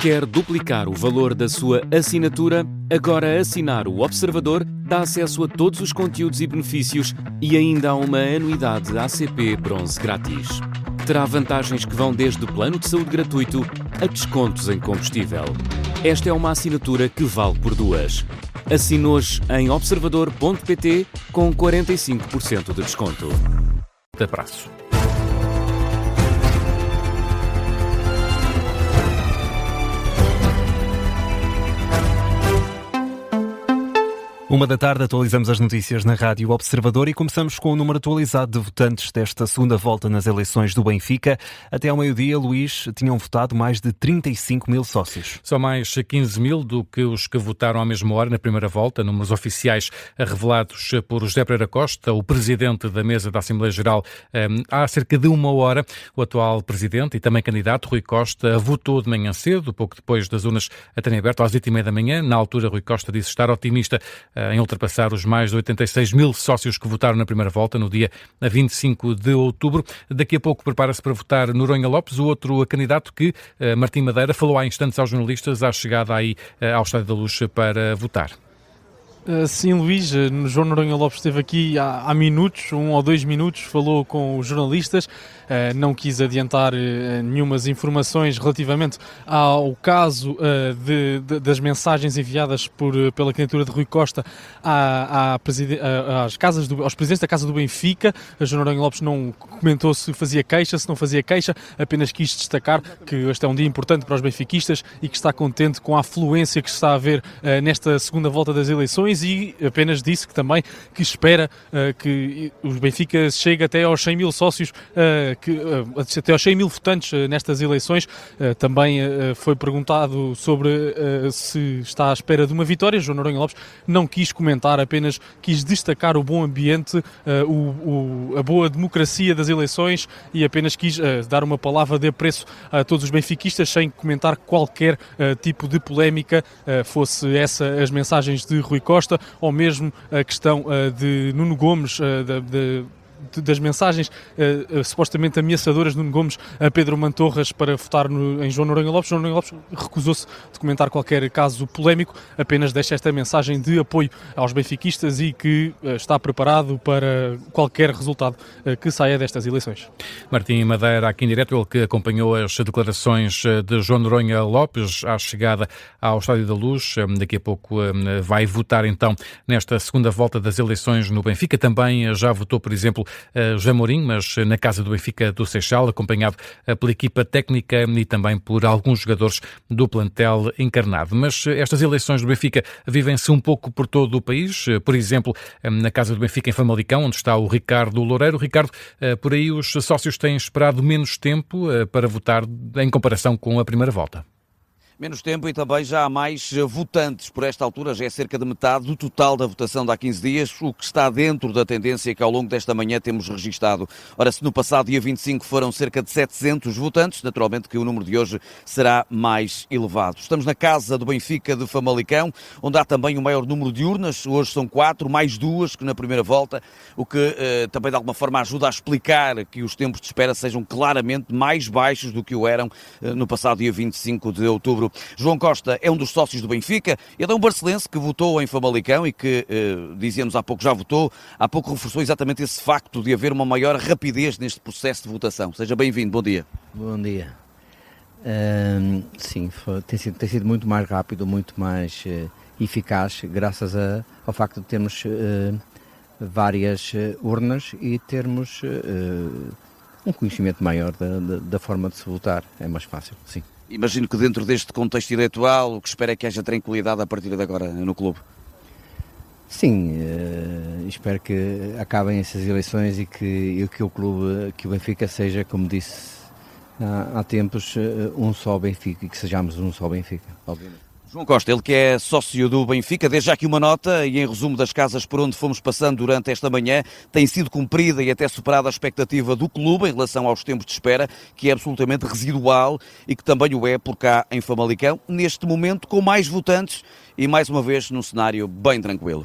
Quer duplicar o valor da sua assinatura? Agora assinar o Observador dá acesso a todos os conteúdos e benefícios e ainda há uma anuidade ACP Bronze grátis. Terá vantagens que vão desde plano de saúde gratuito a descontos em combustível. Esta é uma assinatura que vale por duas. Assine hoje em observador.pt com 45% de desconto. Abraço. Uma da tarde, atualizamos as notícias na Rádio Observador e começamos com o número atualizado de votantes desta segunda volta nas eleições do Benfica. Até ao meio-dia, Luís, tinham votado mais de 35 mil sócios. São mais 15 mil do que os que votaram à mesma hora na primeira volta, números oficiais revelados por José Pereira Costa, o presidente da mesa da Assembleia Geral, há cerca de uma hora. O atual presidente e também candidato, Rui Costa, votou de manhã cedo, pouco depois das urnas a terem aberto, às 8h30 da manhã. Na altura, Rui Costa disse estar otimista em ultrapassar os mais de 86 mil sócios que votaram na primeira volta, no dia 25 de outubro. Daqui a pouco prepara-se para votar Noronha Lopes, o outro candidato que, Martim Madeira, falou há instantes aos jornalistas à chegada aí ao Estádio da Luz para votar. Sim, Luís, João Noronha Lopes esteve aqui há minutos, 1 ou 2 minutos, falou com os jornalistas, não quis adiantar nenhumas informações relativamente ao caso das mensagens enviadas pela candidatura de Rui Costa aos presidentes da Casa do Benfica. João Noronha Lopes não comentou se fazia queixa, se não fazia queixa, apenas quis destacar que este é um dia importante para os benfiquistas e que está contente com a afluência que se está a ver nesta segunda volta das eleições. E apenas disse que também que espera que os Benfica chegue até aos 100 mil sócios, até aos 100 mil votantes nestas eleições. Também foi perguntado sobre se está à espera de uma vitória. João Noronha Lopes não quis comentar, apenas quis destacar o bom ambiente, a boa democracia das eleições e apenas quis dar uma palavra de apreço a todos os benfiquistas, sem comentar qualquer tipo de polémica, fosse essa as mensagens de Rui Costa ou mesmo a questão de Nuno Gomes, das mensagens supostamente ameaçadoras de Nuno Gomes a Pedro Mantorras para votar em João Noronha Lopes. João Noronha Lopes recusou-se de comentar qualquer caso polémico, apenas deixa esta mensagem de apoio aos benfiquistas e que está preparado para qualquer resultado que saia destas eleições. Martim Madeira, aqui em direto, ele que acompanhou as declarações de João Noronha Lopes à chegada ao Estádio da Luz. Daqui a pouco vai votar então nesta segunda volta das eleições no Benfica. Também já votou, por exemplo, José Mourinho, mas na casa do Benfica do Seixal, acompanhado pela equipa técnica e também por alguns jogadores do plantel encarnado. Mas estas eleições do Benfica vivem-se um pouco por todo o país. Por exemplo, na casa do Benfica em Famalicão, onde está o Ricardo Loureiro. Ricardo, por aí os sócios têm esperado menos tempo para votar em comparação com a primeira volta. Menos tempo e também já há mais votantes. Por esta altura já é cerca de metade do total da votação de há 15 dias, o que está dentro da tendência que ao longo desta manhã temos registado. Ora, se no passado dia 25 foram cerca de 700 votantes, naturalmente que o número de hoje será mais elevado. Estamos na casa do Benfica de Famalicão, onde há também o maior número de urnas. Hoje são 4, mais 2 que na primeira volta, o que também de alguma forma ajuda a explicar que os tempos de espera sejam claramente mais baixos do que o eram no passado dia 25 de outubro. João Costa é um dos sócios do Benfica, ele é um barcelense que votou em Famalicão e que, dizíamos há pouco, já votou, há pouco reforçou exatamente esse facto de haver uma maior rapidez neste processo de votação. Seja bem-vindo, bom dia. Bom dia. Sim, tem sido muito mais rápido, muito mais eficaz, graças ao facto de termos várias urnas e termos um conhecimento maior da forma de se votar. É mais fácil, sim. Imagino que dentro deste contexto eleitoral o que espera é que haja tranquilidade a partir de agora no clube. Sim, espero que acabem essas eleições e que o clube, que o Benfica seja, como disse há tempos, um só Benfica e que sejamos um só Benfica, obviamente. João Costa, ele que é sócio do Benfica, desde já aqui uma nota e em resumo das casas por onde fomos passando durante esta manhã, tem sido cumprida e até superada a expectativa do clube em relação aos tempos de espera, que é absolutamente residual e que também o é por cá em Famalicão, neste momento com mais votantes e mais uma vez num cenário bem tranquilo.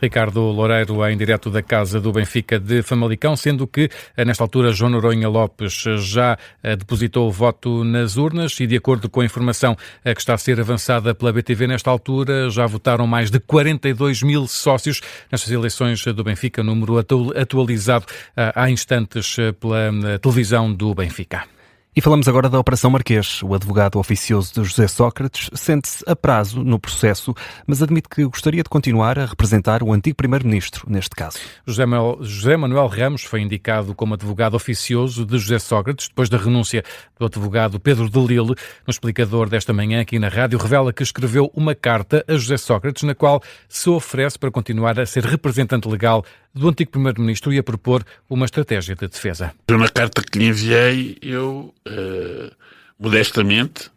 Ricardo Loureiro, em direto da Casa do Benfica de Famalicão, sendo que, nesta altura, João Noronha Lopes já depositou o voto nas urnas e, de acordo com a informação que está a ser avançada pela BTV nesta altura, já votaram mais de 42 mil sócios nestas eleições do Benfica, número atualizado há instantes pela televisão do Benfica. E falamos agora da Operação Marquês. O advogado oficioso de José Sócrates sente-se a prazo no processo, mas admite que gostaria de continuar a representar o antigo primeiro-ministro neste caso. José Manuel Ramos foi indicado como advogado oficioso de José Sócrates depois da renúncia do advogado Pedro de Lille. No explicador desta manhã aqui na rádio revela que escreveu uma carta a José Sócrates na qual se oferece para continuar a ser representante legal do antigo primeiro-ministro e a propor uma estratégia de defesa. Na carta que lhe enviei, eu modestamente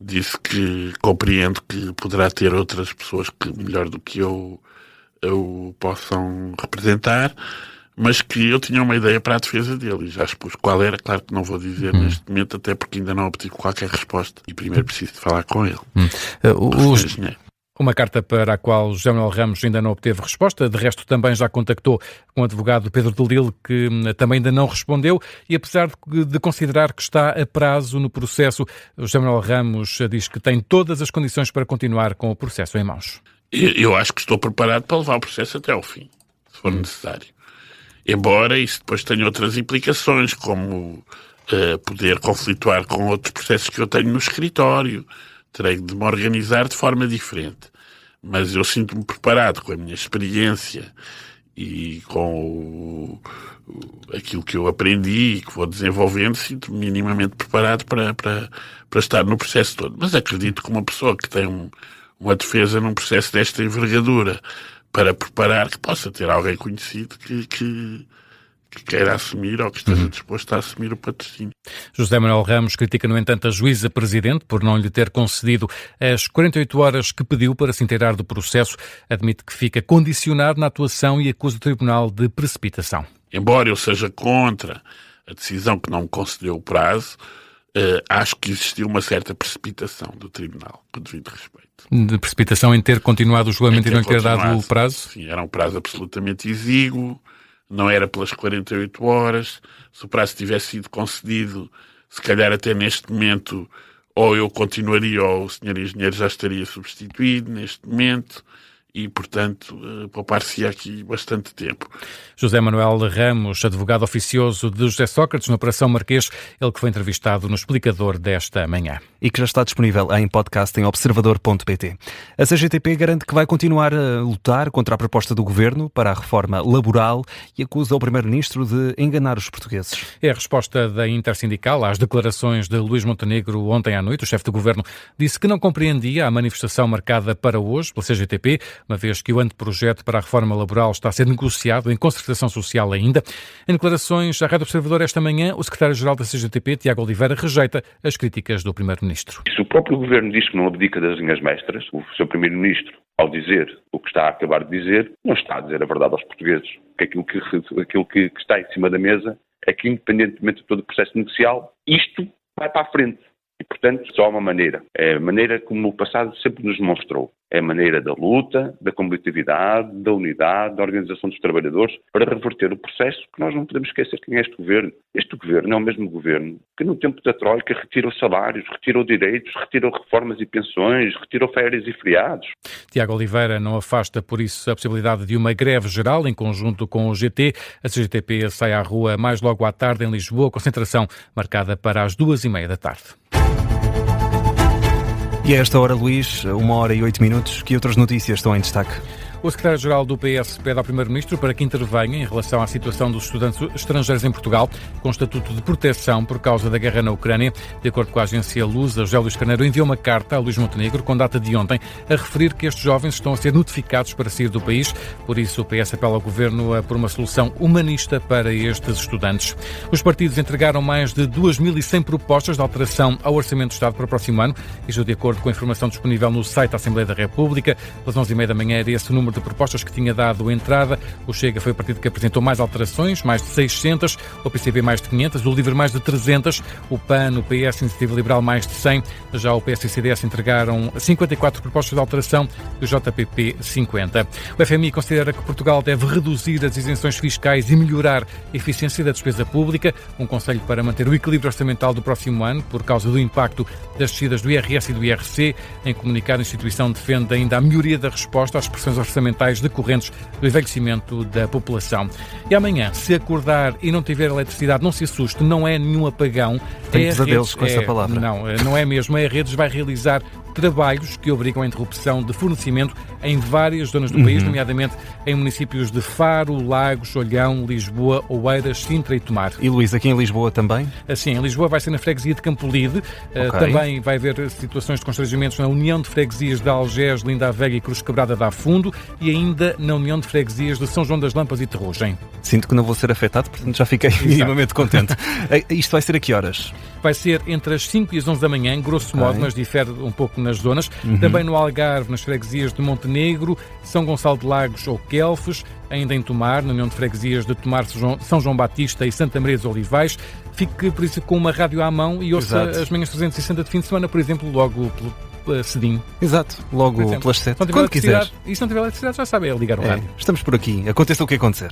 disse que compreendo que poderá ter outras pessoas que melhor do que eu o possam representar, mas que eu tinha uma ideia para a defesa dele e já expus qual era. Claro que não vou dizer neste momento, até porque ainda não obtive qualquer resposta e primeiro preciso de falar com ele. Uma carta para a qual José Manuel Ramos ainda não obteve resposta. De resto, também já contactou com o advogado Pedro de Lille, que também ainda não respondeu. E apesar de considerar que está a prazo no processo, José Manuel Ramos diz que tem todas as condições para continuar com o processo em mãos. Eu acho que estou preparado para levar o processo até ao fim, se for necessário. Embora isso depois tenha outras implicações, como poder conflituar com outros processos que eu tenho no escritório. Terei de me organizar de forma diferente. Mas eu sinto-me preparado com a minha experiência e com aquilo que eu aprendi e que vou desenvolvendo, sinto-me minimamente preparado para estar no processo todo. Mas acredito que uma pessoa que tem uma defesa num processo desta envergadura para preparar, que possa ter alguém conhecido que queira assumir ou que esteja disposto a assumir o patrocínio. José Manuel Ramos critica, no entanto, a juíza presidente por não lhe ter concedido as 48 horas que pediu para se inteirar do processo. Admite que fica condicionado na atuação e acusa o tribunal de precipitação. Embora eu seja contra a decisão que não me concedeu o prazo, acho que existiu uma certa precipitação do tribunal, com devido respeito. De precipitação em ter continuado o julgamento e não lhe ter dado o prazo? Sim, era um prazo absolutamente exíguo. Não era pelas 48 horas. Se o prazo tivesse sido concedido, se calhar até neste momento, ou eu continuaria ou o Sr. Engenheiro já estaria substituído neste momento e, portanto, poupar-se aqui bastante tempo. José Manuel Ramos, advogado oficioso de José Sócrates, na Operação Marquês, ele que foi entrevistado no explicador desta manhã. E que já está disponível em podcast em observador.pt. A CGTP garante que vai continuar a lutar contra a proposta do Governo para a reforma laboral e acusa o Primeiro-Ministro de enganar os portugueses. É a resposta da Intersindical às declarações de Luís Montenegro ontem à noite. O chefe do Governo disse que não compreendia a manifestação marcada para hoje pela CGTP, uma vez que o anteprojeto para a reforma laboral está a ser negociado em concertação social ainda. Em declarações à Rádio Observador esta manhã, o secretário-geral da CGTP, Tiago Oliveira, rejeita as críticas do Primeiro-Ministro. Se o próprio Governo diz que não abdica das linhas mestras, o seu Primeiro-Ministro, ao dizer o que está a acabar de dizer, não está a dizer a verdade aos portugueses. Aquilo que está em cima da mesa é que, independentemente de todo o processo negocial, isto vai para a frente. E, portanto, só há uma maneira. É a maneira como o passado sempre nos demonstrou. É a maneira da luta, da combatividade, da unidade, da organização dos trabalhadores para reverter o processo, que nós não podemos esquecer quem é este governo. Este governo é o mesmo governo que no tempo da Troika retirou salários, retirou direitos, retirou reformas e pensões, retirou férias e feriados. Tiago Oliveira não afasta, por isso, a possibilidade de uma greve geral em conjunto com o GT. A CGTP sai à rua mais logo à tarde em Lisboa, concentração marcada para as 2h30 da tarde. E a esta hora, Luís, 1h08, que outras notícias estão em destaque? O secretário-geral do PS pede ao Primeiro-Ministro para que intervenha em relação à situação dos estudantes estrangeiros em Portugal com estatuto de proteção por causa da guerra na Ucrânia. De acordo com a agência Lusa, José Luís Carneiro enviou uma carta a Luís Montenegro com data de ontem a referir que estes jovens estão a ser notificados para sair do país. Por isso, o PS apela ao Governo por uma solução humanista para estes estudantes. Os partidos entregaram mais de 2.100 propostas de alteração ao Orçamento do Estado para o próximo ano. Isto de acordo com a informação disponível no site da Assembleia da República. Pelas 11h30 da manhã era esse o número de propostas que tinha dado entrada. O Chega foi o partido que apresentou mais alterações, mais de 600, o PCP mais de 500, o LIVRE mais de 300, o PAN, o PS, a Iniciativa Liberal mais de 100, já o PS e o CDS entregaram 54 propostas de alteração e o JPP 50. O FMI considera que Portugal deve reduzir as isenções fiscais e melhorar a eficiência da despesa pública, um conselho para manter o equilíbrio orçamental do próximo ano por causa do impacto das descidas do IRS e do IRC. Em comunicado, a instituição defende ainda a melhoria da resposta às pressões orçamentais decorrentes do envelhecimento da população. E amanhã, se acordar e não tiver eletricidade, não se assuste, não é nenhum apagão. Tem pesadelos com essa palavra. Não é mesmo. A Redes vai realizar trabalhos que obrigam a interrupção de fornecimento em várias zonas do país, nomeadamente em municípios de Faro, Lagos, Olhão, Lisboa, Oeiras, Sintra e Tomar. E Luís, aqui em Lisboa também? Sim, em Lisboa vai ser na freguesia de Campolide. Também vai haver situações de constrangimentos na União de Freguesias de Algés, Linda a Velha e Cruz Quebrada de Afundo e ainda na União de Freguesias de São João das Lampas e Terrugem. Sinto que não vou ser afetado, portanto já fiquei minimamente contente. Isto vai ser a que horas? Vai ser entre as 5 e as 11 da manhã, grosso modo, mas difere um pouco nas zonas. Também no Algarve, nas freguesias de Montenegro, São Gonçalo de Lagos ou Quelfes, ainda em Tomar, na União de Freguesias de Tomar, São João Batista e Santa Maria dos Olivais. Fique, por isso, com uma rádio à mão e ouça as manhãs 360 de fim de semana, por exemplo, logo cedinho. Exato, logo pelas 7. Quando quiser. E se não tiver eletricidade, já sabe, é ligar o rádio. Estamos por aqui, aconteça o que acontecer.